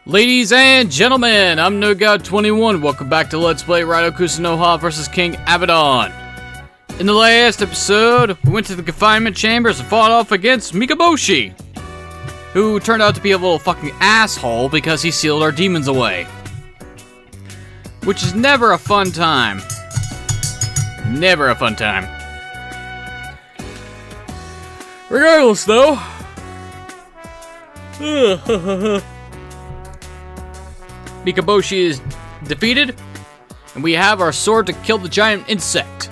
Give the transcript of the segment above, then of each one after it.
Ladies and gentlemen, I'm NoGod21. Welcome back to Let's Play Raidou Kuzunoha vs. King Abaddon. In the last episode, we went to the confinement chambers and fought off against Mikaboshi, who turned out to be a little fucking asshole because he sealed our demons away. Which is never a fun time. Never a fun time. Regardless, though. Mikaboshi is defeated, and we have our sword to kill the giant insect.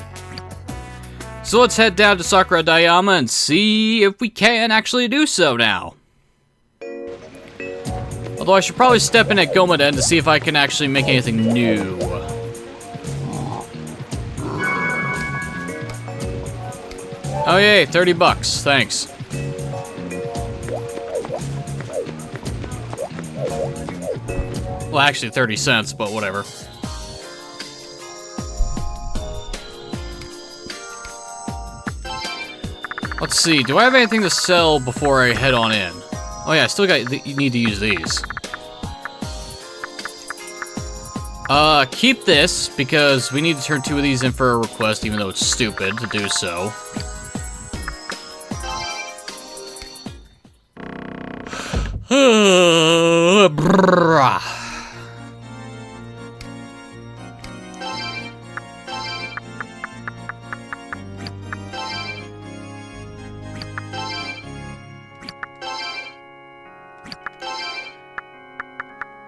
So let's head down to Sakura Dayama and see if we can actually do so now. Although I should probably step in at Gomaden to see if I can actually make anything new. Oh yay, 30 bucks, thanks. Well, actually 30 cents, but whatever. Let's see, do I have anything to sell before I head on in? Oh yeah, I still got, you need to use these. Keep this, because we need to turn 2 of these in for a request, even though it's stupid to do so.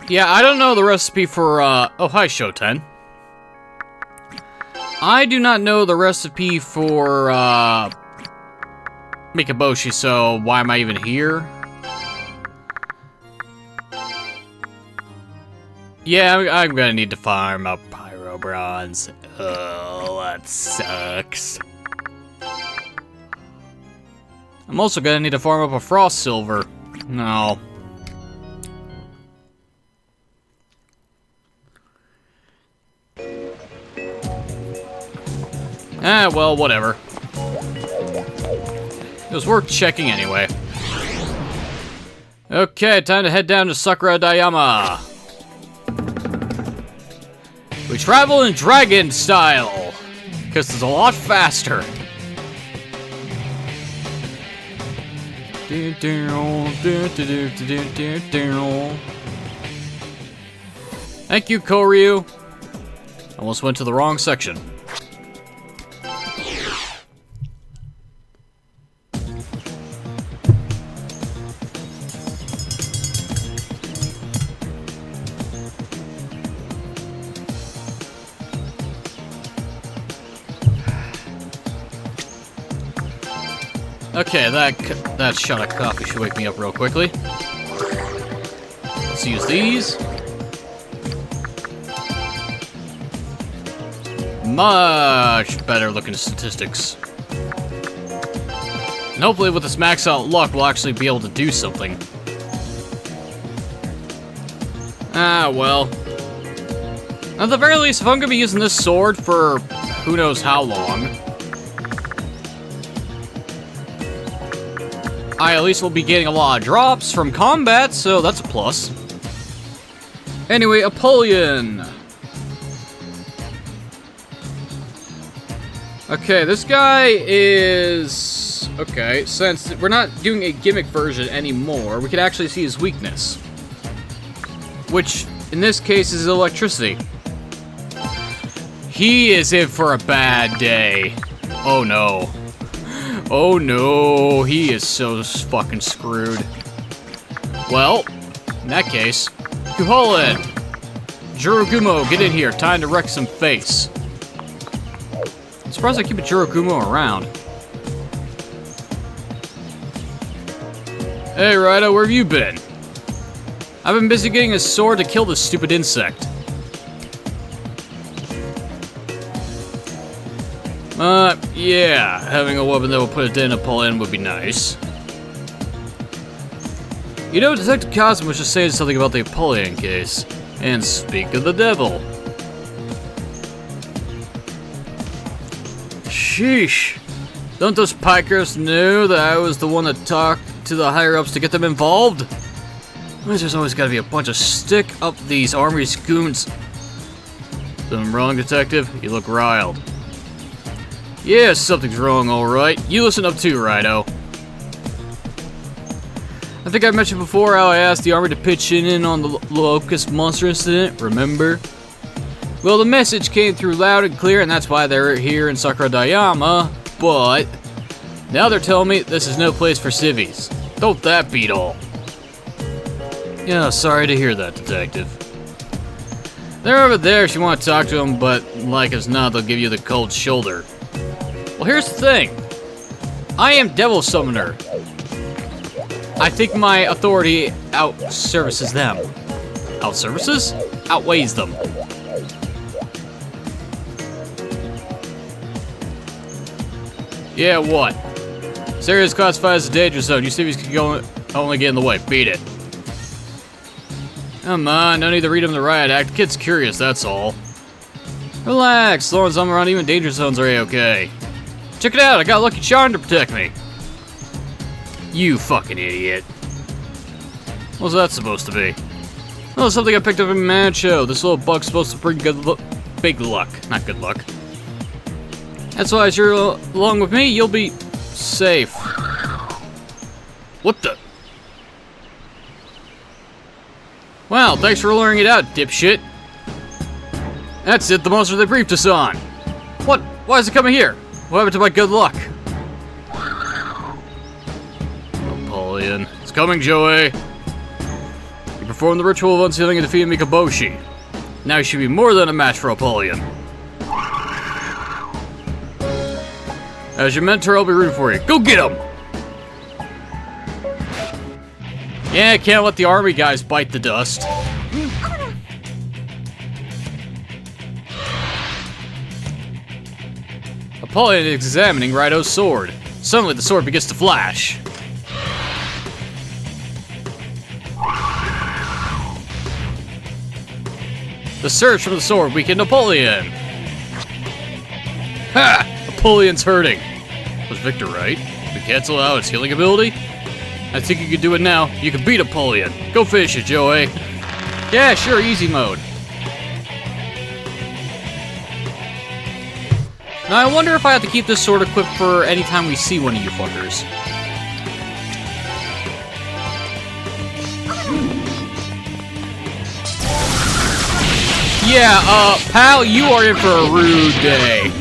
Yeah, I don't know the recipe for, oh, hi, Shoten. I do not know the recipe for, Mikaboshi, so why am I even here? Yeah, I'm gonna need to farm up Pyro Bronze. Oh, that sucks. I'm also gonna need to farm up a Frost Silver. No. Ah, well, whatever. It was worth checking anyway. Okay, time to head down to Sakura Dayama. We travel in dragon style, because it's a lot faster. Thank you, Koryu. Almost went to the wrong section. Okay, that shot of coffee should wake me up real quickly. Let's use these. Much better looking statistics. And hopefully with this max out luck, we'll actually be able to do something. Ah, well. At the very least, if I'm gonna be using this sword for who knows how long, I at least will be getting a lot of drops from combat, so that's a plus. Anyway, Apollyon. Okay, this guy is... Okay, since we're not doing a gimmick version anymore, we can actually see his weakness. Which, in this case, is electricity. He is in for a bad day. Oh no. Oh no, he is so fucking screwed. Well, in that case, Kuholin! Jurogumo, get in here, time to wreck some face. I'm surprised I keep a Jurogumo around. Hey Raidou, where have you been? I've been busy getting a sword to kill this stupid insect. Yeah, having a weapon that will put a dent in Apollyon would be nice. You know, Detective Cosmo was just saying something about the Apollyon case. And speak of the devil. Sheesh. Don't those pikers know that I was the one that talked to the higher-ups to get them involved? There's always gotta be a bunch of stick up these armory's goons. Something wrong, detective? You look riled. Yeah, something's wrong, alright. You listen up too, Raidou. I think I mentioned before how I asked the army to pitch in on the Locust Monster incident, remember? Well, the message came through loud and clear, and that's why they're here in Sakuradayama, but now they're telling me this is no place for civvies. Don't that beat all? Yeah, sorry to hear that, detective. They're over there if you want to talk to them, but like as not, they'll give you the cold shoulder. Well, here's the thing. I am Devil Summoner. I think my authority outservices them. Outservices? Outweighs them. Yeah, what? This area is classified as a danger zone. You civvies can only get in the way. Beat it. Come on, no need to read him the riot act. The kid's curious, that's all. Relax, as long as I'm around, even danger zones are a-okay. Check it out, I got a lucky charm to protect me. You fucking idiot. What's that supposed to be? Oh, something I picked up in Mancho. This little bug's supposed to bring big luck. Not good luck. That's why, you're along with me, you'll be safe. What the? Wow, thanks for luring it out, dipshit. That's it, the monster they briefed us on. What? Why is it coming here? What happened to my good luck? Napoleon. It's coming, Joey. You performed the ritual of unsealing and defeated Mikaboshi. Now you should be more than a match for Apollyon. As your mentor, I'll be rooting for you. Go get him! Yeah, can't let the army guys bite the dust. Apollyon is examining Raidou's sword. Suddenly the sword begins to flash. The surge from the sword weakened Napoleon. Ha! Apollion's hurting. Was Victor right? We cancel out its healing ability? I think you can do it now. You can beat Apollyon. Go finish it, Joey. Yeah, sure, easy mode. Now I wonder if I have to keep this sword equipped for any time we see one of you fuckers. Yeah, pal, you are in for a rude day.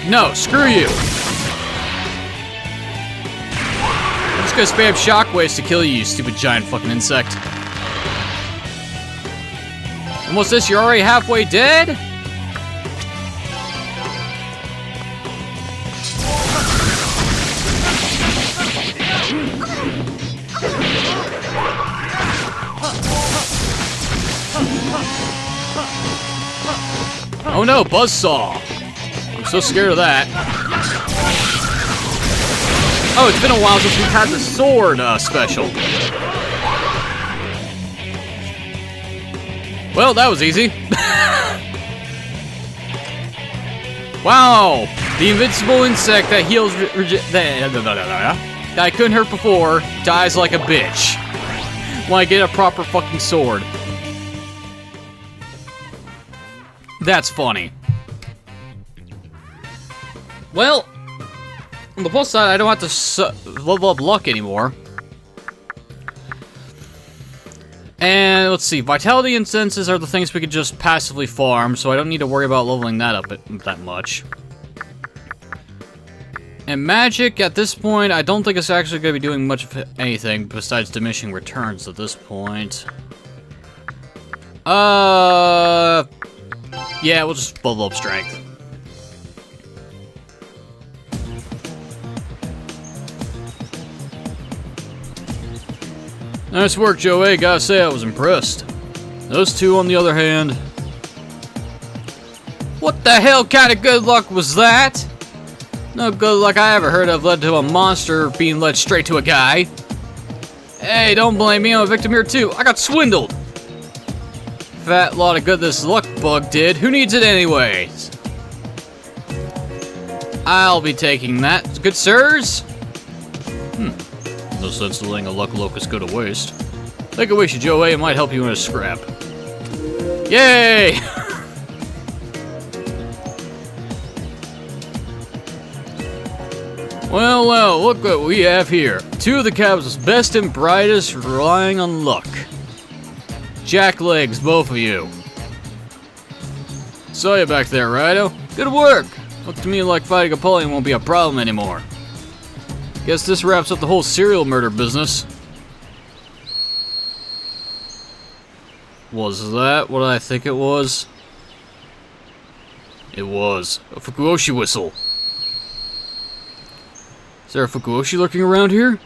No, screw you. I'm just gonna spam shockwaves to kill you, you stupid giant fucking insect. And what's this, you're already halfway dead? Oh no, buzzsaw. I'm so scared of that. Oh, it's been a while since we've had the sword special. Well, that was easy. Wow, the invincible insect that heals that I couldn't hurt before dies like a bitch when I get a proper fucking sword. That's funny. Well, on the plus side, I don't have to level up luck anymore. And let's see, vitality and senses are the things we could just passively farm, so I don't need to worry about leveling that up that much. And magic, at this point, I don't think it's actually going to be doing much of anything besides diminishing returns at this point. Yeah, we'll just level up strength. Nice work, Joey. Gotta say, I was impressed. Those two, on the other hand... What the hell kind of good luck was that? No good luck I ever heard of led to a monster being led straight to a guy. Hey, don't blame me, I'm a victim here too. I got swindled. Fat lot of good this luck bug did. Who needs it anyways? I'll be taking that. Good sirs? No sense in letting a luck locust go to waste. Take a wish, Joe A. It might help you in a scrap. Yay! Well, look what we have here. Two of the cab's best and brightest, relying on luck. Jacklegs, both of you. Saw you back there, Raidou. Good work. Looked to me like fighting Apollyon won't be a problem anymore. Guess this wraps up the whole serial murder business. Was that what I think it was? It was. A Fukuoshi whistle. Is there a Fukuoshi lurking around here?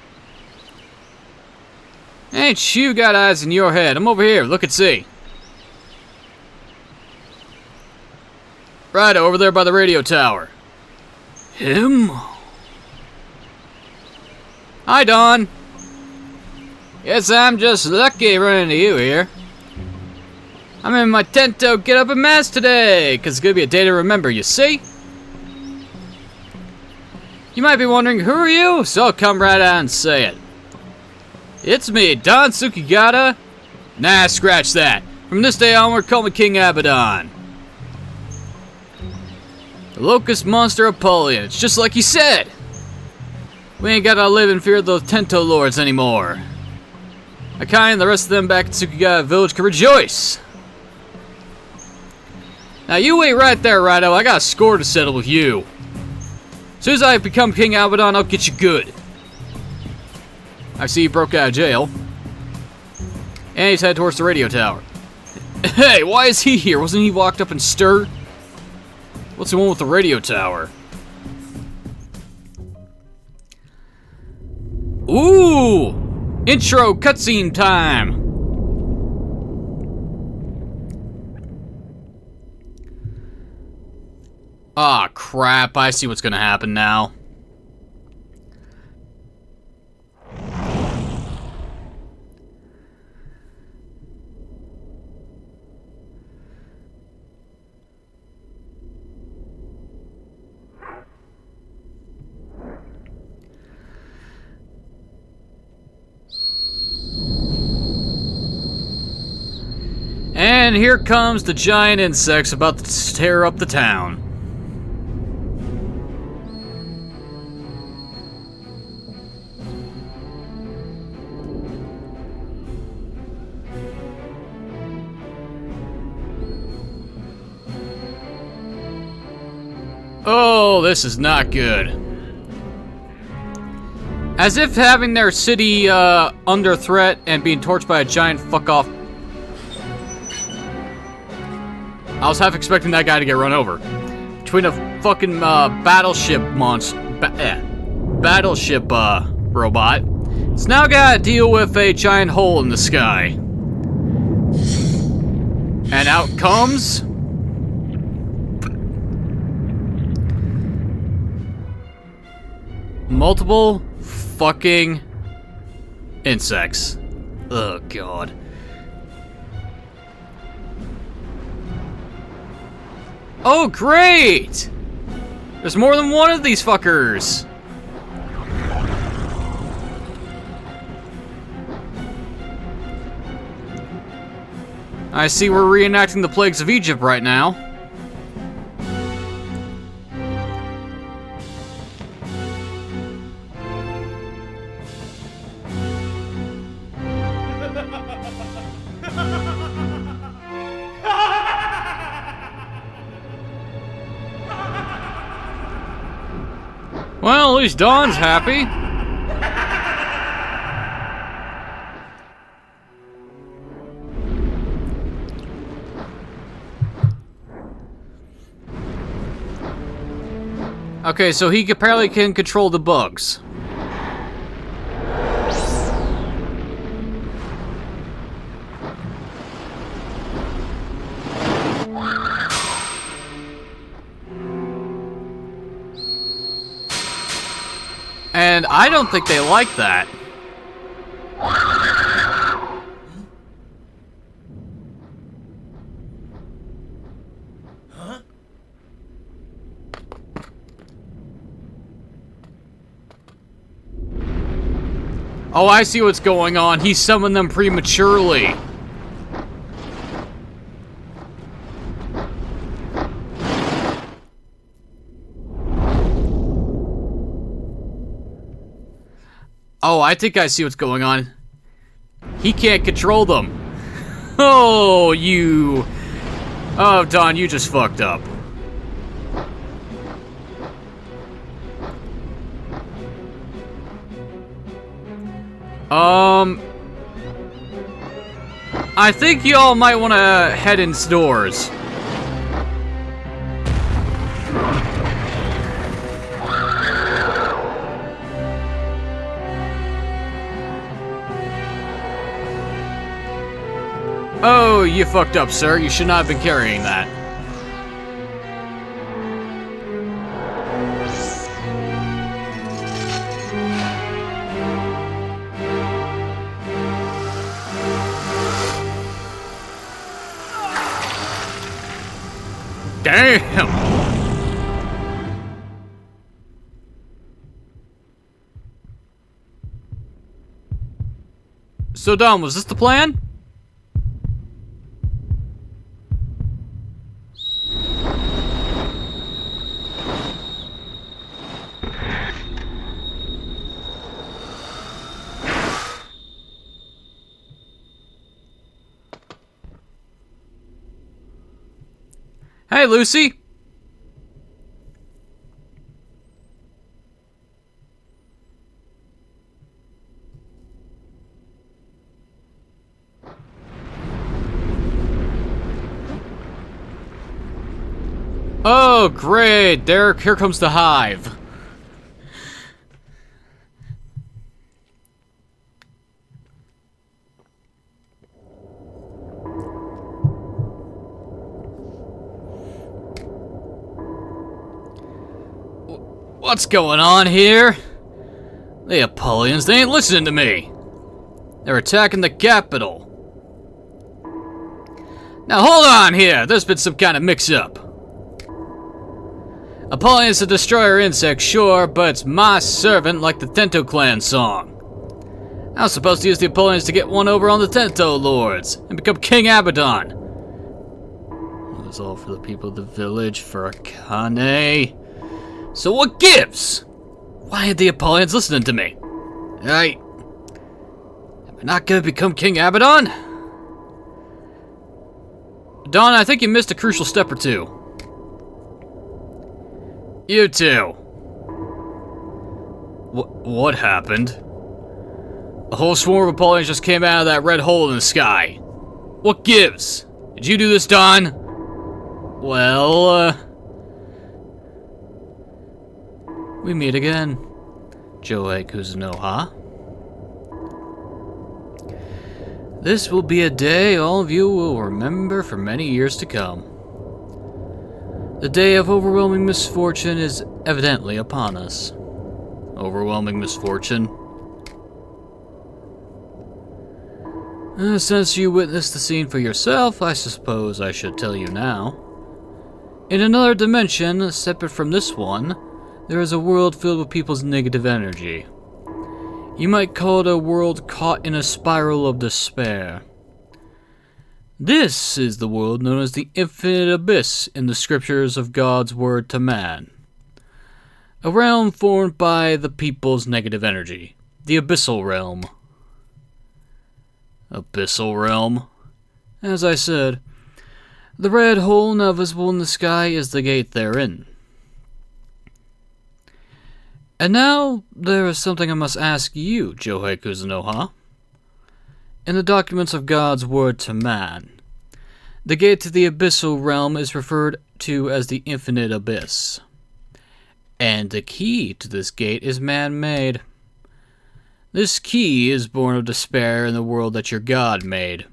Ain't you got eyes in your head? I'm over here. Look and see. Right over there by the radio tower. Him? Hi, Dahn. Guess I'm just lucky running into you here. I'm in my Tento get up and mask today, 'cause it's gonna be a day to remember, you see? You might be wondering, who are you? So I'll come right out and say it. It's me, Dahn Tsukigata. Nah, scratch that. From this day onward, call me King Abaddon. The Locust Monster Apollyon. It's just like you said. We ain't gotta live in fear of those Tento Lords anymore. Akai and the rest of them back in Tsukigata Village can rejoice. Now you wait right there, Raidou. I got a score to settle with you. As soon as I become King Abaddon, I'll get you good. I see you broke out of jail. And he's headed towards the radio tower. Hey, why is he here? Wasn't he locked up and stirred? What's the one with the radio tower? Ooh! Intro cutscene time! Ah, crap. I see what's gonna happen now. And here comes the giant insects about to tear up the town. Oh, this is not good. As if having their city under threat and being torched by a giant fuck-off. I was half expecting that guy to get run over. Between a fucking battleship monster, battleship robot. It's now gotta deal with a giant hole in the sky. And out comes multiple fucking insects. Oh god. Oh great! There's more than one of these fuckers. I see we're reenacting the plagues of Egypt right now. Well, at least Dawn's happy. Okay, so he apparently can control the bugs. And I don't think they like that. Oh, I see what's going on. He summoned them prematurely. Oh, I think I see what's going on. He can't control them. Oh, you... Oh, Dahn, you just fucked up. I think y'all might want to head indoors. Oh, you fucked up, sir. You should not have been carrying that. Damn! So, Dahn, was this the plan? Hey, Lucy! Oh, great! Here comes the hive. What's going on here? The Apollonians, they ain't listening to me. They're attacking the capital. Now hold on here, there's been some kind of mix-up. Apollon's a destroyer insect, sure, but it's my servant like the Tento clan song. I was supposed to use the Apollonians to get one over on the Tento lords and become King Abaddon. It was all for the people of the village, for Akane. So what gives? Why ain't the Apollonians listening to me? Am I not gonna become King Abaddon? Dahn, I think you missed a crucial step or two. You two. What happened? A whole swarm of Apollonians just came out of that red hole in the sky. What gives? Did you do this, Dahn? Well, we meet again, Raidou Kuzunoha. This will be a day all of you will remember for many years to come. The day of overwhelming misfortune is evidently upon us. Overwhelming misfortune? Since you witnessed the scene for yourself, I suppose I should tell you now. In another dimension, separate from this one, there is a world filled with people's negative energy. You might call it a world caught in a spiral of despair. This is the world known as the Infinite Abyss in the scriptures of God's Word to Man. A realm formed by the people's negative energy. The Abyssal Realm. Abyssal Realm? As I said, the red hole now visible in the sky is the gate therein. And now, there is something I must ask you, Raidou Kuzunoha. In the documents of God's Word to Man, the gate to the Abyssal Realm is referred to as the Infinite Abyss. And the key to this gate is man-made. This key is born of despair in the world that your God made.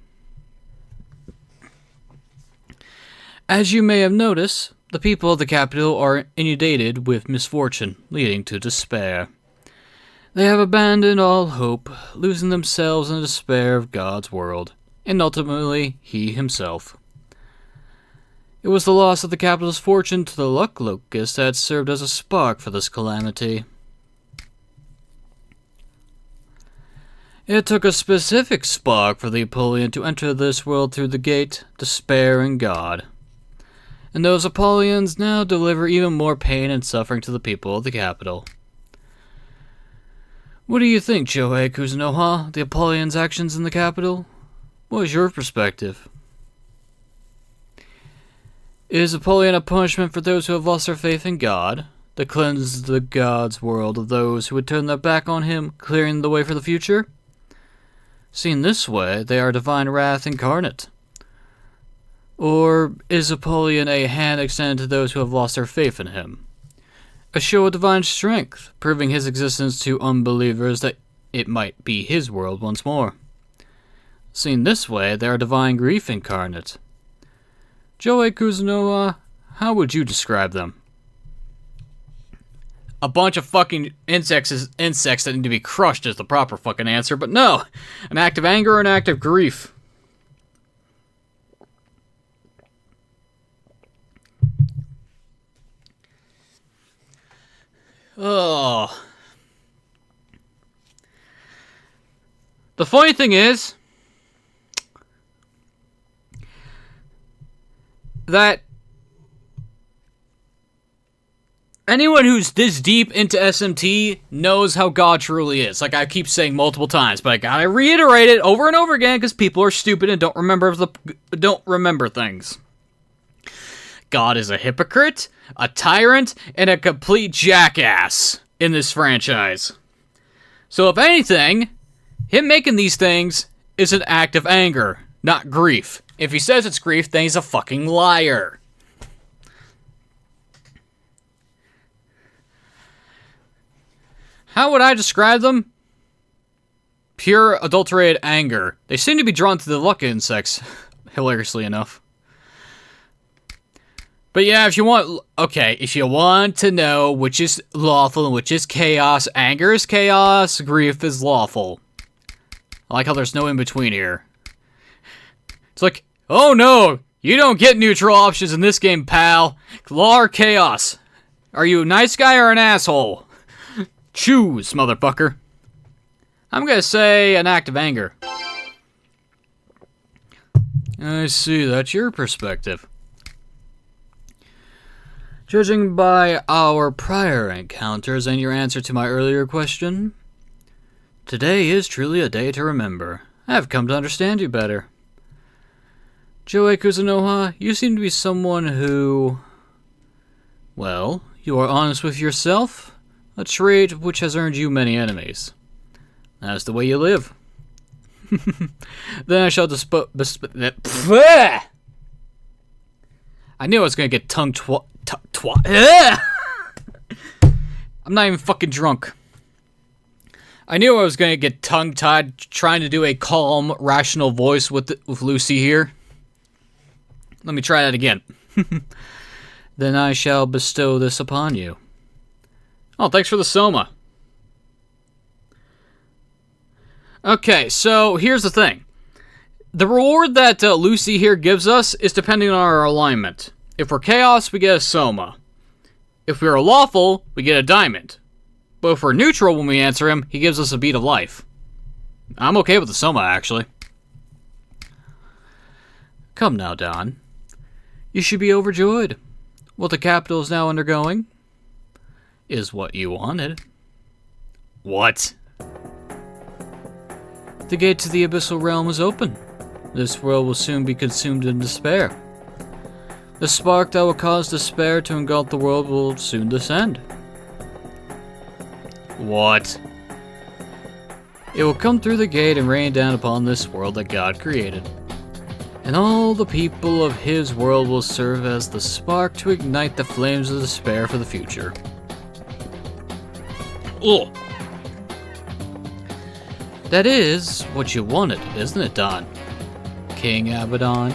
As you may have noticed, the people of the capital are inundated with misfortune, leading to despair. They have abandoned all hope, losing themselves in the despair of God's world, and ultimately, he himself. It was the loss of the capital's fortune to the luck locust that served as a spark for this calamity. It took a specific spark for the Apollyon to enter this world through the gate, despair and God. And those Apollyons now deliver even more pain and suffering to the people of the capital. What do you think, Raidou Kuzunoha, the Apollyon's actions in the capital? What is your perspective? Is Apollyon a punishment for those who have lost their faith in God, to cleanse the God's world of those who would turn their back on him, clearing the way for the future? Seen this way, they are divine wrath incarnate. Or is Apollyon a hand extended to those who have lost their faith in him? A show of divine strength, proving his existence to unbelievers that it might be his world once more. Seen this way, they are divine grief incarnate. Raidou Kuzunoha, how would you describe them? A bunch of fucking insects that need to be crushed is the proper fucking answer, but no! An act of anger or an act of grief? Oh. The funny thing is that anyone who's this deep into SMT knows how God truly is. Like I keep saying multiple times, but I gotta reiterate it over and over again because people are stupid and don't remember things. God is a hypocrite, a tyrant, and a complete jackass in this franchise. So if anything, him making these things is an act of anger, not grief. If he says it's grief, then he's a fucking liar. How would I describe them? Pure adulterated anger. They seem to be drawn to the luck insects, hilariously enough. But yeah, if you want to know which is lawful and which is chaos, anger is chaos, grief is lawful. I like how there's no in-between here. It's like, oh no, you don't get neutral options in this game, pal. Law or chaos? Are you a nice guy or an asshole? Choose, motherfucker. I'm gonna say an act of anger. I see, that's your perspective. Judging by our prior encounters and your answer to my earlier question, today is truly a day to remember. I have come to understand you better. Raidou Kuzunoha, you seem to be someone who... well, you are honest with yourself, a trait which has earned you many enemies. That's the way you live. Then I shall I knew I was gonna get tongue I'm not even fucking drunk. I knew I was gonna get tongue-tied trying to do a calm, rational voice with Lucy here. Let me try that again. Then I shall bestow this upon you. Oh, thanks for the Soma. Okay, so here's the thing. The reward that Lucy here gives us is depending on our alignment. If we're Chaos, we get a Soma. If we're lawful, we get a diamond. But if we're neutral when we answer him, he gives us a bead of life. I'm okay with the Soma, actually. Come now, Dahn. You should be overjoyed. What the capital is now undergoing is what you wanted. What? The gate to the abyssal realm is open. This world will soon be consumed in despair. The spark that will cause despair to engulf the world will soon descend. What? It will come through the gate and rain down upon this world that God created. And all the people of his world will serve as the spark to ignite the flames of despair for the future. Ugh. That is what you wanted, isn't it, Dahn? King Abaddon?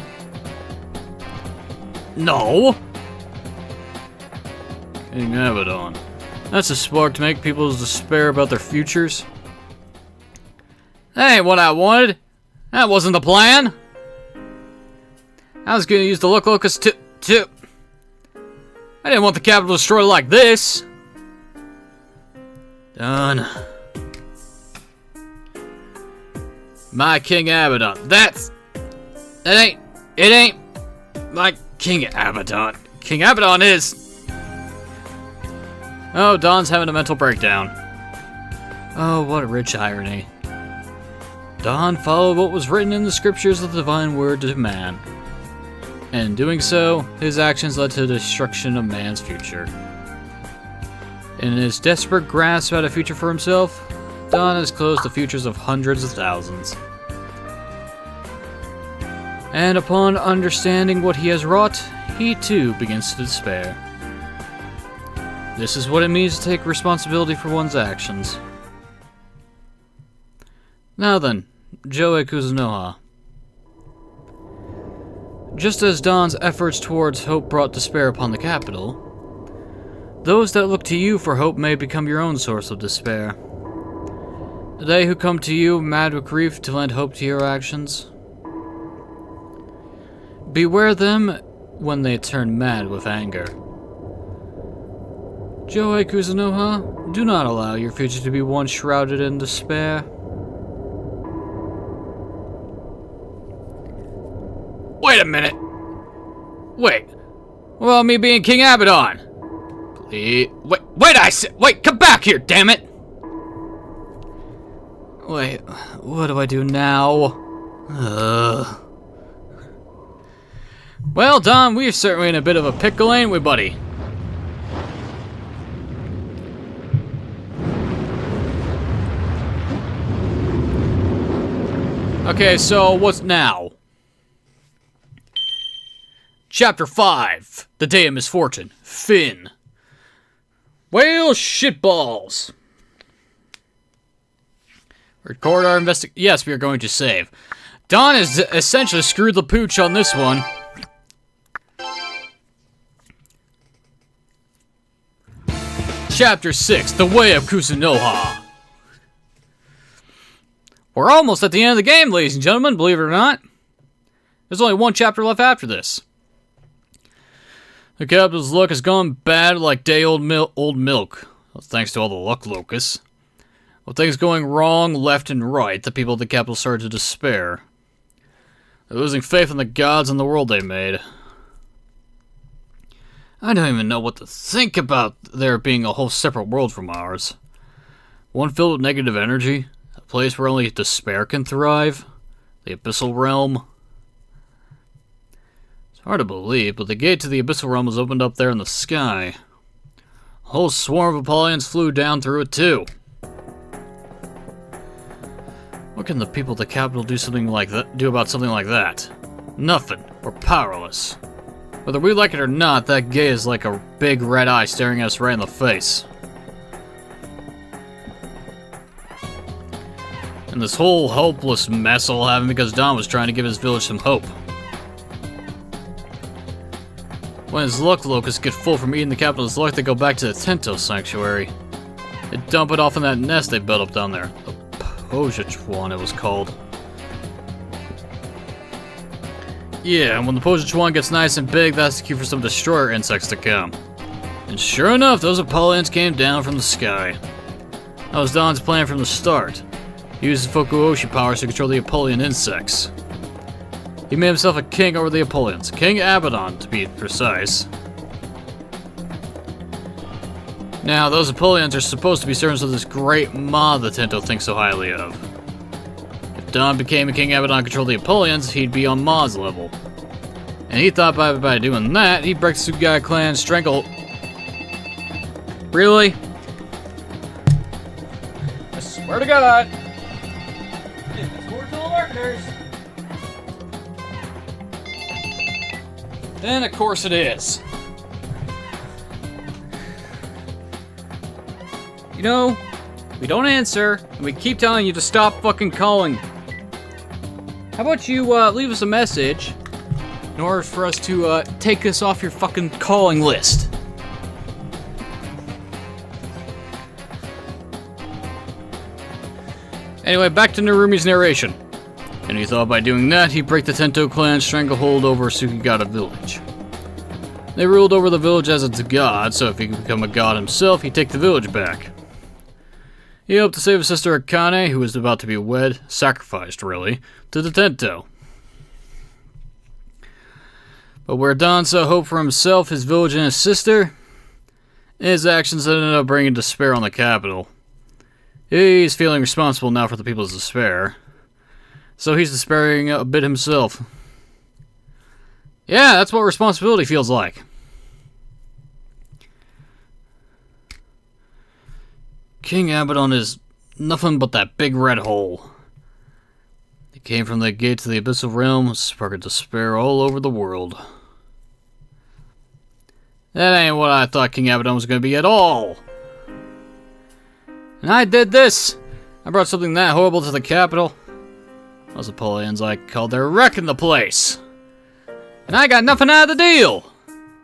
No! King Abaddon. That's a spark to make people despair about their futures. That ain't what I wanted. That wasn't the plan. I was gonna use the Luck Locust to... I didn't want the capital destroyed like this. Dahn. My King Abaddon. It ain't my King Abaddon. King Abaddon is... Oh, Dahn's having a mental breakdown. Oh, what a rich irony. Dahn followed what was written in the scriptures of the divine word to man. And in doing so, his actions led to the destruction of man's future. In his desperate grasp at a future for himself, Dahn has closed the futures of hundreds of thousands. And upon understanding what he has wrought, he too begins to despair. This is what it means to take responsibility for one's actions. Now then, Raidou Kuzunoha. Just as Dahn's efforts towards hope brought despair upon the capital, those that look to you for hope may become your own source of despair. They who come to you mad with grief to lend hope to your actions. Beware them when they turn mad with anger. Raidou Kuzunoha, do not allow your future to be one shrouded in despair. Wait a minute. Wait. What about me being King Abaddon? Please. Wait, I said. Wait, come back here, damn it. Wait, what do I do now? Well, Dahn, we're certainly in a bit of a pickle, ain't we, buddy? Okay, so what's now? Chapter 5, The Day of Misfortune, Finn. Well, shitballs. Record our Yes, we are going to save. Dahn has essentially screwed the pooch on this one. Chapter 6, The Way of Kuzunoha. We're almost at the end of the game, ladies and gentlemen, believe it or not. There's only one chapter left after this. The capital's luck has gone bad like day-old milk. Well, thanks to all the luck locusts. With things going wrong left and right, the people of the capital started to despair. They're losing faith in the gods and the world they made. I don't even know what to think about there being a whole separate world from ours. One filled with negative energy, a place where only despair can thrive, the Abyssal Realm. Hard to believe, but the gate to the Abyssal Realm was opened up there in the sky. A whole swarm of Apollonians flew down through it too. What can the people of the capital do about something like that? Nothing. We're powerless. Whether we like it or not, that gate is like a big red eye staring at us right in the face. And this whole hopeless mess all happened because Dahn was trying to give his village some hope. When his luck locusts get full from eating the capital's luck, they go back to the Tento Sanctuary. They dump it off in that nest they built up down there. The Pojichuan, it was called. Yeah, and when the Pojichuan gets nice and big, that's the cue for some destroyer insects to come. And sure enough, those Apollonians came down from the sky. That was Dahn's plan from the start. He used the Fukuoshi powers to control the Apollonian insects. He made himself a king over the Apollonians. King Abaddon, to be precise. Now, those Apollonians are supposed to be servants of this great Ma the Tento thinks so highly of. If Dahn became a King Abaddon control the Apollonians, he'd be on Ma's level. And he thought by doing that, he'd break the Tsugai clan's stranglehold. Really? I swear to God. If it's mortal lurkers. Then, of course, it is. You know, we don't answer, and we keep telling you to stop fucking calling. How about you leave us a message in order for us to take us off your fucking calling list? Anyway, back to Narumi's narration. And he thought by doing that, he'd break the Tento clan's stranglehold over Tsukigata village. They ruled over the village as its god, so if he could become a god himself, he'd take the village back. He hoped to save his sister Akane, who was about to be wed, sacrificed, really, to the Tento. But where Dahn saw hope for himself, his village, and his sister, his actions ended up bringing despair on the capital. He's feeling responsible now for the people's despair, so he's despairing a bit himself. Yeah, that's what responsibility feels like. King Abaddon is nothing but that big red hole. It came from the gate to the abyssal realm, sparking despair all over the world. That ain't what I thought King Abaddon was going to be at all. And I did this. I brought something that horrible to the capital. Those Apollonians I called they're wrecking the place. And I got nothing out of the deal.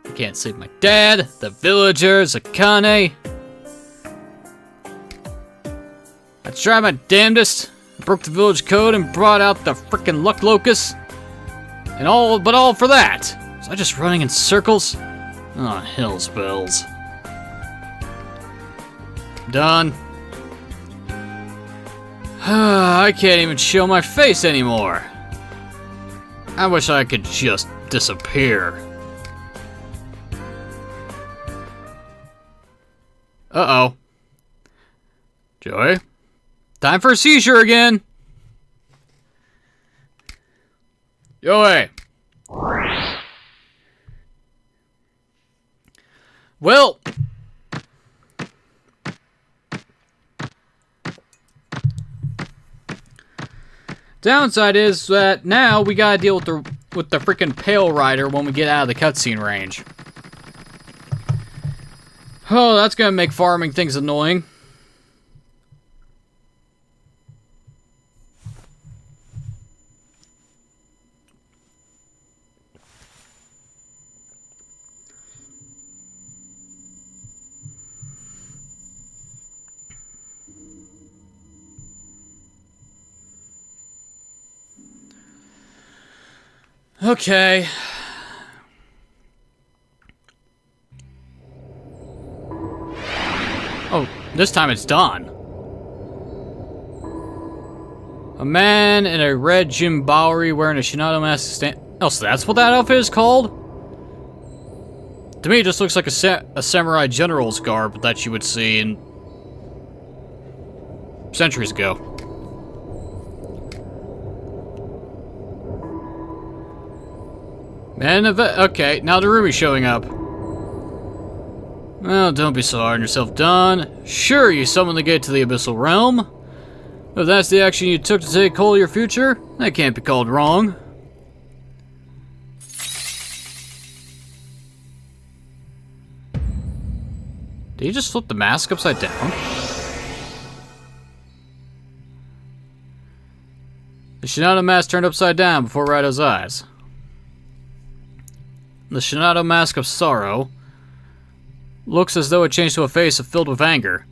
I can't save my dad, the villagers, Akane. I tried my damnedest. I broke the village code and brought out the frickin' luck locust. And all for that. Was I just running in circles? Oh, hell's bells. Done. I can't even show my face anymore. I wish I could just disappear. Uh-oh. Joy? Time for a seizure again! Joy! Well... downside is that now we gotta deal with the freaking Pale Rider when we get out of the cutscene range. Oh, that's gonna make farming things annoying. Okay. Oh, this time it's Dahn. A man in a red Jimbauri wearing a Shinado mask oh, so that's what that outfit is called? To me, it just looks like a samurai general's garb that you would see in centuries ago. And okay, now the Ruby's showing up. Well, don't be so hard on yourself, Dahn. Sure, you summoned the gate to the abyssal realm. If that's the action you took to take hold of your future, that can't be called wrong. Did he just flip the mask upside down? The Shinado mask turned upside down before Raidou's eyes. The Shinado mask of sorrow looks as though it changed to a face filled with anger.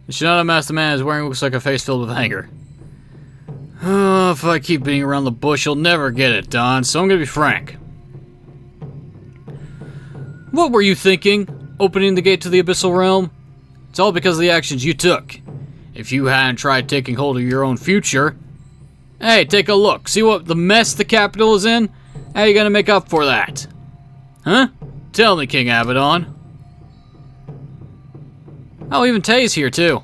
The Shinado mask the man is wearing looks like a face filled with anger. Oh, if I keep beating around the bush, you'll never get it, Dahn, so I'm gonna be frank. What were you thinking, opening the gate to the abyssal realm? It's all because of the actions you took. If you hadn't tried taking hold of your own future... Hey, take a look. See what the mess the capital is in? How are you gonna make up for that? Huh? Tell me, King Abaddon. Oh, even Tay's here, too.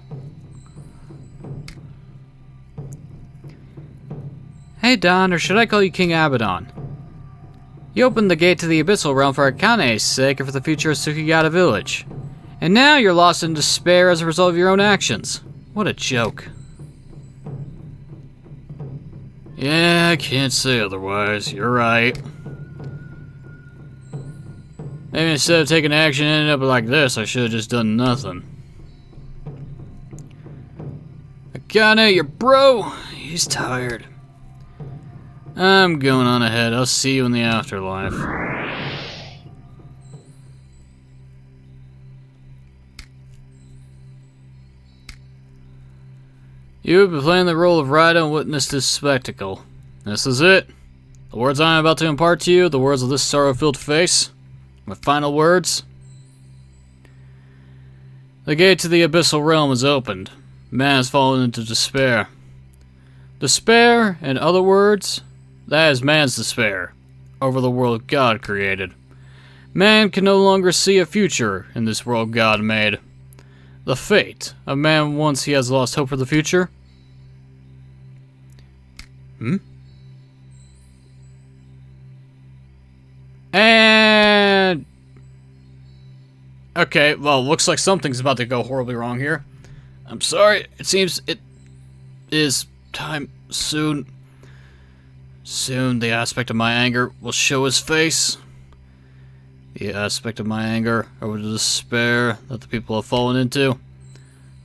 Hey, Dahn, or should I call you King Abaddon? You opened the gate to the abyssal realm for Akane's sake and for the future of Tsukigata village. And now you're lost in despair as a result of your own actions. What a joke. Yeah, I can't say otherwise. You're right. Maybe instead of taking action and ended up like this, I should have just done nothing. Akane, your bro, he's tired. I'm going on ahead. I'll see you in the afterlife. You have been playing the role of Raidou and witnessed this spectacle. This is it. The words I am about to impart to you, the words of this sorrow-filled face, my final words. The gate to the abyssal realm is opened. Man has fallen into despair. Despair, in other words, that is man's despair over the world God created. Man can no longer see a future in this world God made. The fate of man once he has lost hope for the future. And... okay, well, looks like something's about to go horribly wrong here. I'm sorry, it seems it is time soon. Soon the aspect of my anger will show his face. The aspect of my anger over the despair that the people have fallen into.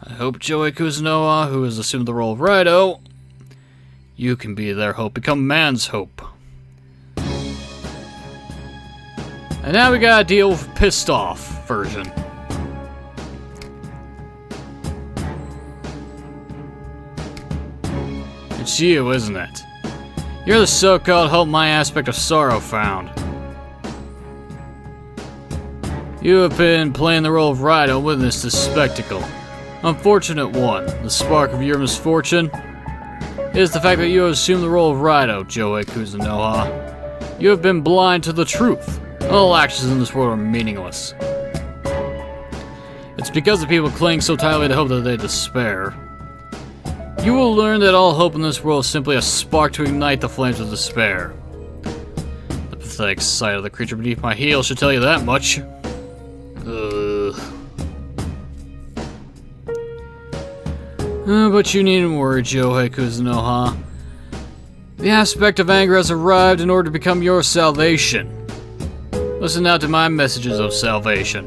I hope Joey Kuzunoha, who has assumed the role of Raidou, you can be their hope, become man's hope. And now we gotta deal with pissed off version. It's you, isn't it? You're the so-called hope my aspect of sorrow found. You have been playing the role of Raidou and witnessed this spectacle. Unfortunate one, the spark of your misfortune is the fact that you have assumed the role of Raidou, Joey Kuzunoha. You have been blind to the truth. All actions in this world are meaningless. It's because the people cling so tightly to hope that they despair. You will learn that all hope in this world is simply a spark to ignite the flames of despair. The pathetic sight of the creature beneath my heel should tell you that much. But you needn't worry, Joey Kuzunoha. The aspect of anger has arrived in order to become your salvation. Listen now to my messages of salvation.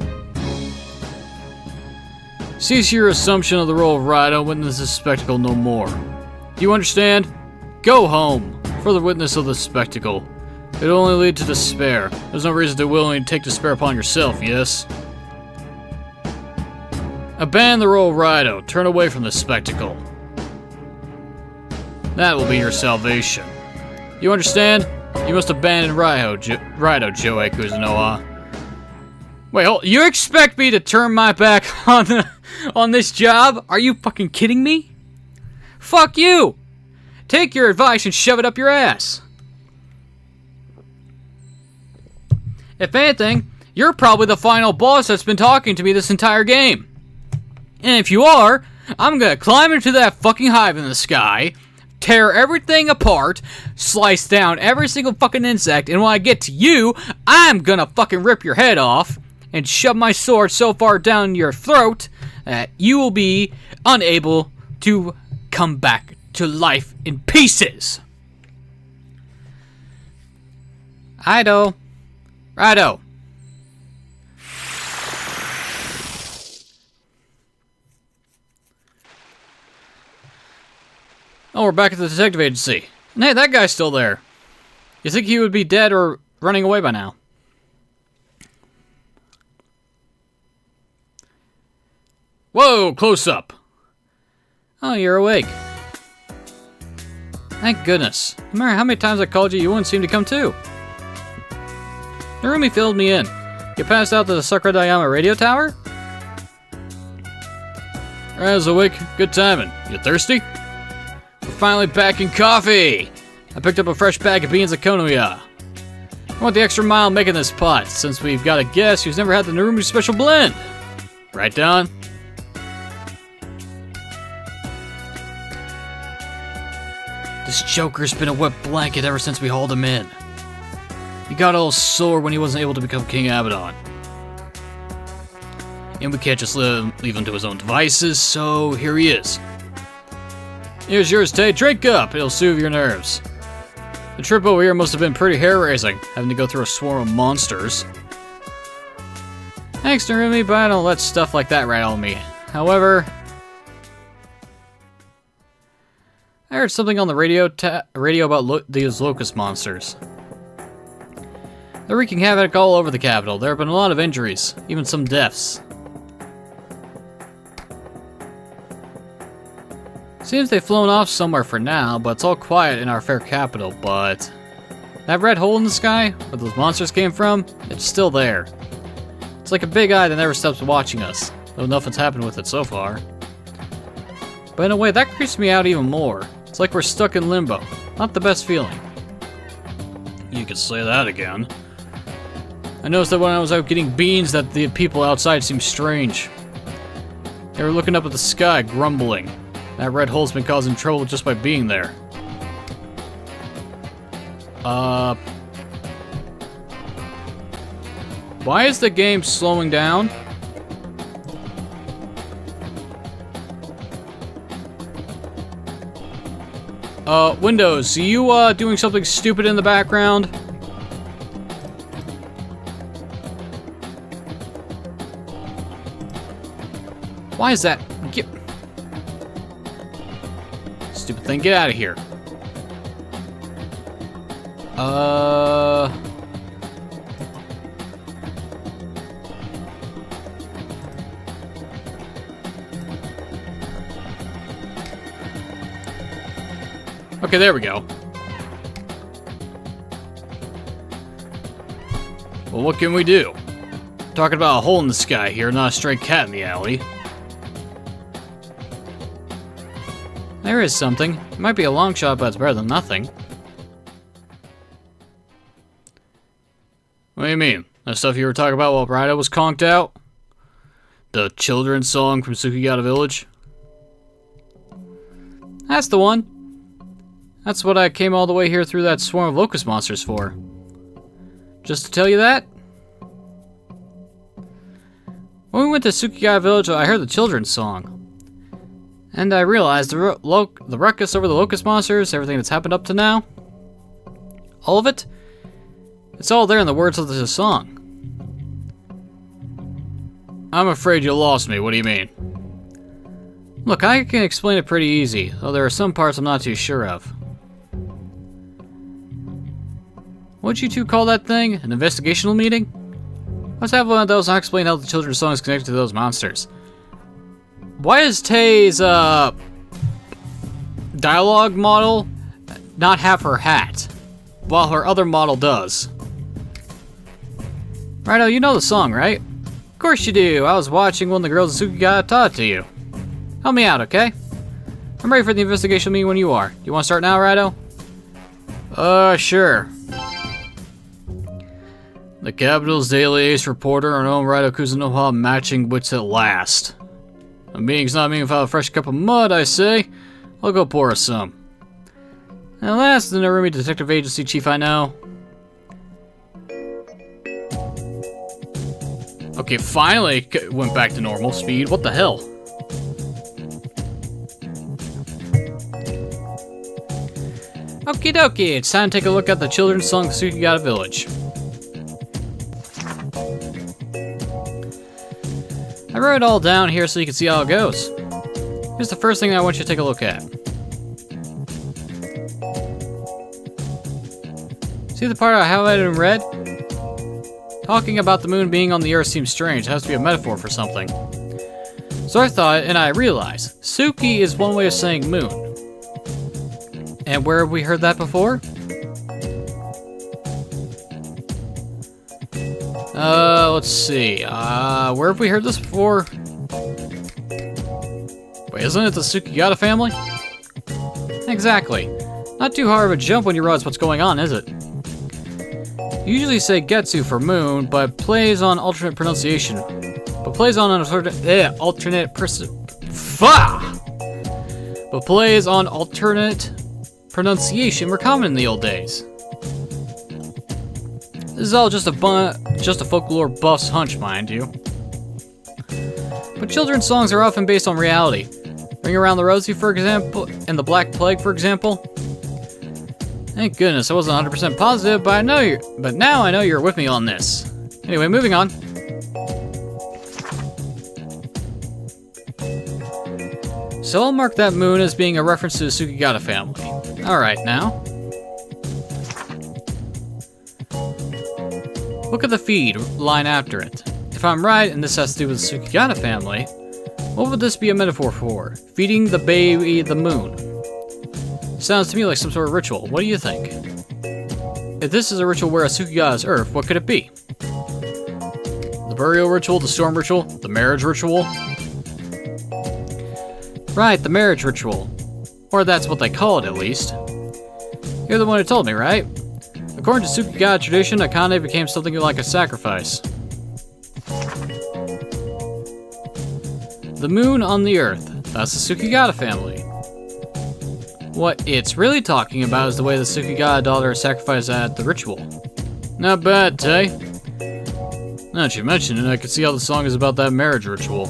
Cease your assumption of the role of Raidou and witness this spectacle no more. Do you understand? Go home. Further witness of this spectacle. It'll only lead to despair. There's no reason to willingly take despair upon yourself, yes? Abandon the role of Raidou. Turn away from this spectacle. That will be your salvation. You understand? You must abandon Raidou, Joey Kuzunoha. Wait, hold. You expect me to turn my back on this job? Are you fucking kidding me? Fuck you! Take your advice and shove it up your ass. If anything, you're probably the final boss that's been talking to me this entire game. And if you are, I'm gonna climb into that fucking hive in the sky, tear everything apart, slice down every single fucking insect, and when I get to you, I'm gonna fucking rip your head off and shove my sword so far down your throat that you will be unable to come back to life in pieces. Raidou. Oh, we're back at the detective agency. And hey, that guy's still there. You think he would be dead or running away by now? Whoa, close up. Oh, you're awake. Thank goodness. No matter how many times I called you, you wouldn't seem to come to. Narumi filled me in. You passed out to the Sakuradayama radio tower? I was awake. Good timing. You thirsty? We're finally back in coffee! I picked up a fresh bag of beans at Konoya. I want the extra mile making this pot, since we've got a guest who's never had the Narumi special blend. Right, Dahn? This Joker's been a wet blanket ever since we hauled him in. He got all sore when he wasn't able to become King Abaddon. And we can't just leave him to his own devices, so here he is. Here's yours, Tay. Drink up. It'll soothe your nerves. The trip over here must have been pretty hair-raising, having to go through a swarm of monsters. Thanks, Narumi, but I don't let stuff like that rattle me. However, I heard something on the radio about these locust monsters. They're wreaking havoc all over the capital. There have been a lot of injuries, even some deaths. Seems they've flown off somewhere for now, but it's all quiet in our fair capital, but That red hole in the sky, where those monsters came from, it's still there. It's like a big eye that never stops watching us, though nothing's happened with it so far. But in a way, that creeps me out even more. It's like we're stuck in limbo. Not the best feeling. You could say that again. I noticed that when I was out getting beans that the people outside seemed strange. They were looking up at the sky, grumbling. That red hole's been causing trouble just by being there. Why is the game slowing down? Windows, are you, doing something stupid in the background? Why is that? Stupid thing, get out of here. Okay, there we go. Well, what can we do? Talking about a hole in the sky here, not a stray cat in the alley. There is something. It might be a long shot, but it's better than nothing. What do you mean? That stuff you were talking about while Raidou was conked out? The children's song from Sukigata Village? That's the one. That's what I came all the way here through that swarm of locust monsters for. Just to tell you that? When we went to Sukigata Village, I heard the children's song. And I realized the ruckus over the locust monsters, everything that's happened up to now, all of it, it's all there in the words of the song. I'm afraid you lost me, what do you mean? Look, I can explain it pretty easy, though there are some parts I'm not too sure of. What'd you two call that thing? An investigational meeting? Let's have one of those and I'll explain how the children's song is connected to those monsters. Why does Tay's, dialogue model not have her hat, while her other model does? Raidou, you know the song, right? Of course you do. I was watching when the girls in Sukigata taught it to you. Help me out, okay? I'm ready for the investigation meeting when you are. You want to start now, Raidou? Sure. The capital's daily ace reporter, our own Raidou Kuzunoha, matching wits at last. A meeting's not a meeting without a fresh cup of mud, I say. I'll go pour us some. At last, the Narumi Detective Agency chief I know. Okay, finally it went back to normal speed. What the hell? Okie dokie, it's time to take a look at the children's song Sukigata Village. I wrote it all down here so you can see how it goes. Here's the first thing I want you to take a look at. See the part I highlighted in red? Talking about the moon being on the earth seems strange. It has to be a metaphor for something. So I thought, and I realized, Suki is one way of saying moon. And where have we heard that before? Let's see. Where have we heard this before? Wait, isn't it the Sukigata family? Exactly. Not too hard of a jump when you realize what's going on, is it? You usually say Getsu for moon, but plays on alternate pronunciation. But plays on alternate pronunciation were common in the old days. This is all just a folklore buff's hunch, mind you. But children's songs are often based on reality. Ring Around the Rosie, for example, and The Black Plague, for example. Thank goodness I wasn't 100% positive, but now I know you're with me on this. Anyway, moving on. So I'll mark that moon as being a reference to the Sukigata family. Alright, now. Look at the feed line after it. If I'm right, and this has to do with the Sukigata family, what would this be a metaphor for? Feeding the baby the moon. Sounds to me like some sort of ritual. What do you think? if this is a ritual where a Tsukigata is Earth, what could it be? The burial ritual, the storm ritual, the marriage ritual? Right, the marriage ritual. Or that's what they call it, at least. You're the one who told me, right? According to Tsukigata tradition, Akane became something like a sacrifice. The moon on the earth. That's the Tsukigata family. What it's really talking about is the way the Tsukigata daughter is sacrificed at the ritual. Not bad, Tay. Now that you mention it, I can see how the song is about that marriage ritual.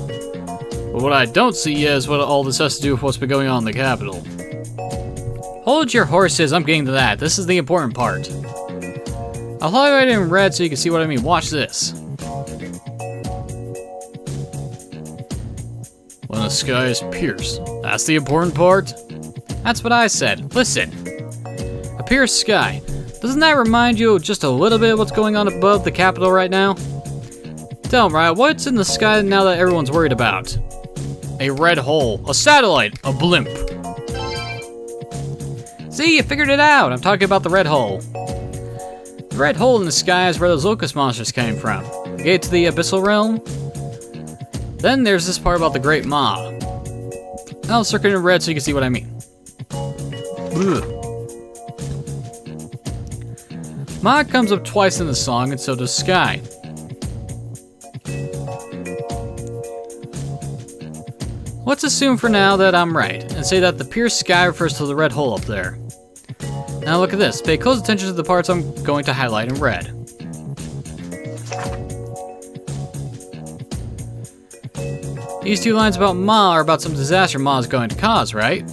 But what I don't see yet is what all this has to do with what's been going on in the capital. Hold your horses, I'm getting to that. This is the important part. I'll highlight it in red so you can see what I mean. Watch this. When the sky is pierced. That's the important part? That's what I said. Listen. A pierced sky. Doesn't that remind you just a little bit of what's going on above the capital right now? Tell him, Ryan, what's in the sky now that everyone's worried about? A red hole. A satellite. A blimp. See, you figured it out. I'm talking about the red hole. The red hole in the sky is where those locust monsters came from. The gate to the abyssal realm. Then there's this part about the Great Ma. I'll circle it in red so you can see what I mean. Ugh. Ma comes up twice in the song, and so does Sky. Let's assume for now that I'm right, and say that the pierced sky refers to the red hole up there. Now look at this. Pay close attention to the parts I'm going to highlight in red. These two lines about Ma are about some disaster Ma is going to cause, right?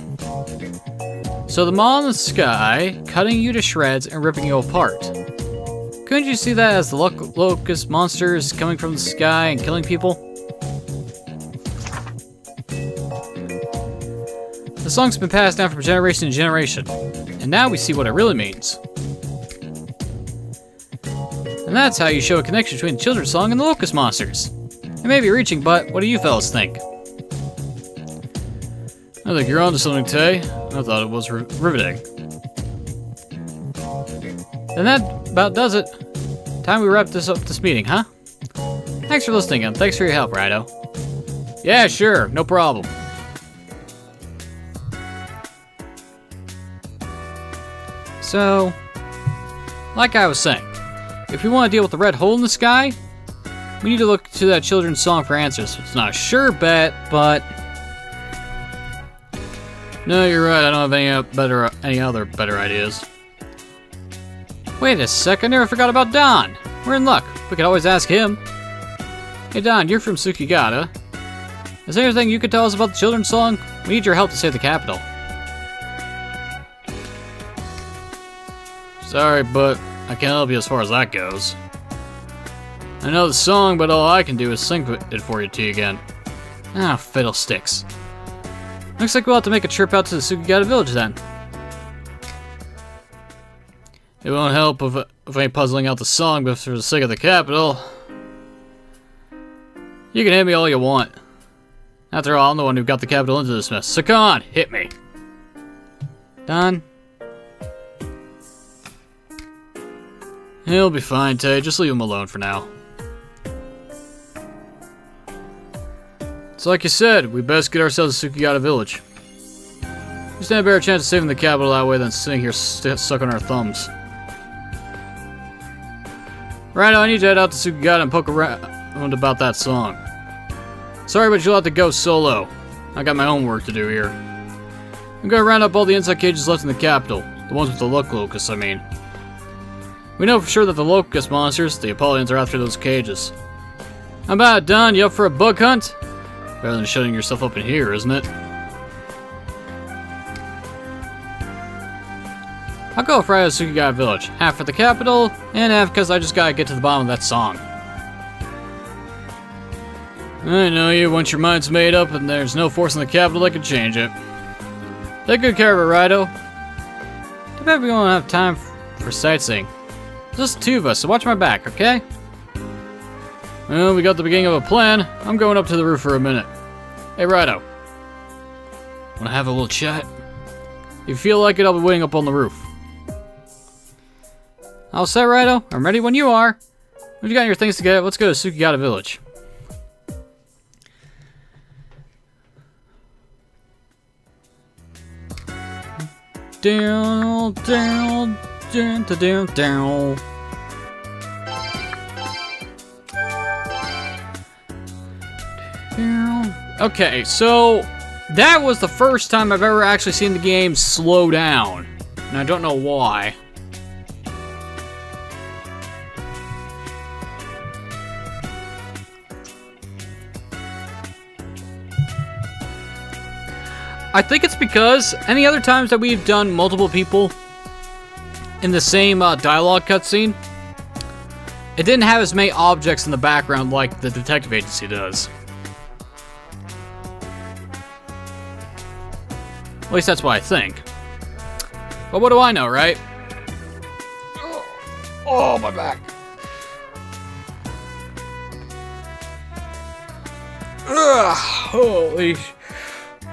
So the Ma in the sky, cutting you to shreds and ripping you apart. Couldn't you see that as the locust monsters coming from the sky and killing people? The song's been passed down from generation to generation, and now we see what it really means. And that's how you show a connection between the children's song and the locust monsters. It may be reaching, but what do you fellas think? I think you're onto something, Tay. I thought it was riveting. And that about does it. Time we wrap this meeting, huh? Thanks for listening, and thanks for your help, Raidou. Yeah, sure, no problem. So, like I was saying, if we want to deal with the red hole in the sky, we need to look to that children's song for answers. It's not a sure bet, but... No, you're right, I don't have any other better ideas. Wait a sec, I never forgot about Dahn. We're in luck. We could always ask him. Hey Dahn, you're from Tsukigata. Is there anything you could tell us about the children's song? We need your help to save the capital. Sorry, but I can't help you as far as that goes. I know the song, but all I can do is sing it for you again. Ah, fiddlesticks. Looks like we'll have to make a trip out to the Tsukigata village then. It won't help if I ain't puzzling out the song, but for the sake of the capital... You can hit me all you want. After all, I'm the one who got the capital into this mess. So come on, hit me. Done? He'll be fine, Tay. Just leave him alone for now. It's like you said, we best get ourselves to Tsukigata village. We stand a better chance of saving the capital that way than sitting here sucking our thumbs. Raidou, I need to head out to Tsukigata and poke around about that song. Sorry, but you'll have to go solo. I got my own work to do here. I'm gonna round up all the inside cages left in the capital. The ones with the locusts, I mean. We know for sure that the locust monsters, the Apollonians, are after those cages. How about it, Dahn? You up for a bug hunt? Better than shutting yourself up in here, isn't it? I'll go with Raidou to Tsukigata village. Half for the capital, and half because I just gotta get to the bottom of that song. I know you, once your mind's made up and there's no force in the capital that can change it. Take good care of it, Raidou. Too bad we won't have time for sightseeing. Just two of us, so watch my back, okay? Well, we got the beginning of a plan. I'm going up to the roof for a minute. Hey, Raidou. Wanna have a little chat? If you feel like it, I'll be waiting up on the roof. All set, Raidou? I'm ready when you are. When you got your things together, let's go to Sukigata Village. Down, down, down, down, down. Okay, so that was the first time I've ever actually seen the game slow down, and I don't know why. I think it's because any other times that we've done multiple people in the same dialogue cutscene, it didn't have as many objects in the background like the detective agency does. At least that's what I think. But what do I know, right? Oh, my back.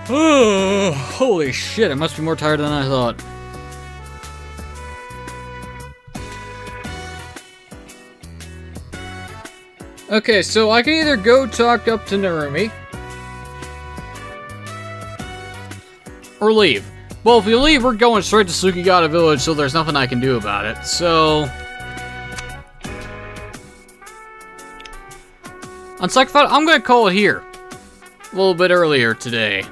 Ugh, holy shit, I must be more tired than I thought. Okay, so I can either go talk up to Narumi or leave. Well, if we leave, we're going straight to Sukigata Village, so there's nothing I can do about it. So on second thought, I'm gonna call it here. A little bit earlier today.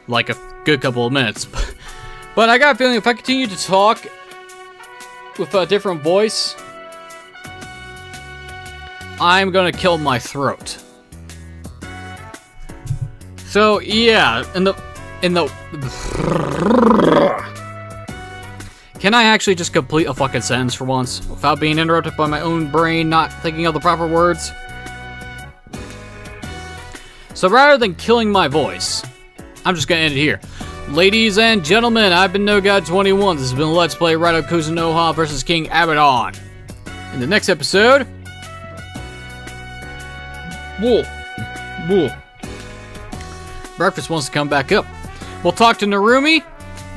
Like a good couple of minutes. But I got a feeling if I continue to talk with a different voice, I'm gonna kill my throat. So yeah, can I actually just complete a fucking sentence for once without being interrupted by my own brain not thinking of the proper words? So rather than killing my voice, I'm just gonna end it here. Ladies and gentlemen, I've been NoGod21. This has been Let's Play Raidou Kuzunoha vs. King Abaddon. In the next episode, breakfast wants to come back up. We'll talk to Narumi,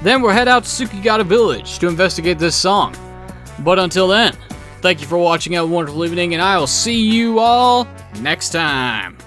then we'll head out to Sukigata Village to investigate this song. But until then, thank you for watching. Have a wonderful evening, and I will see you all next time.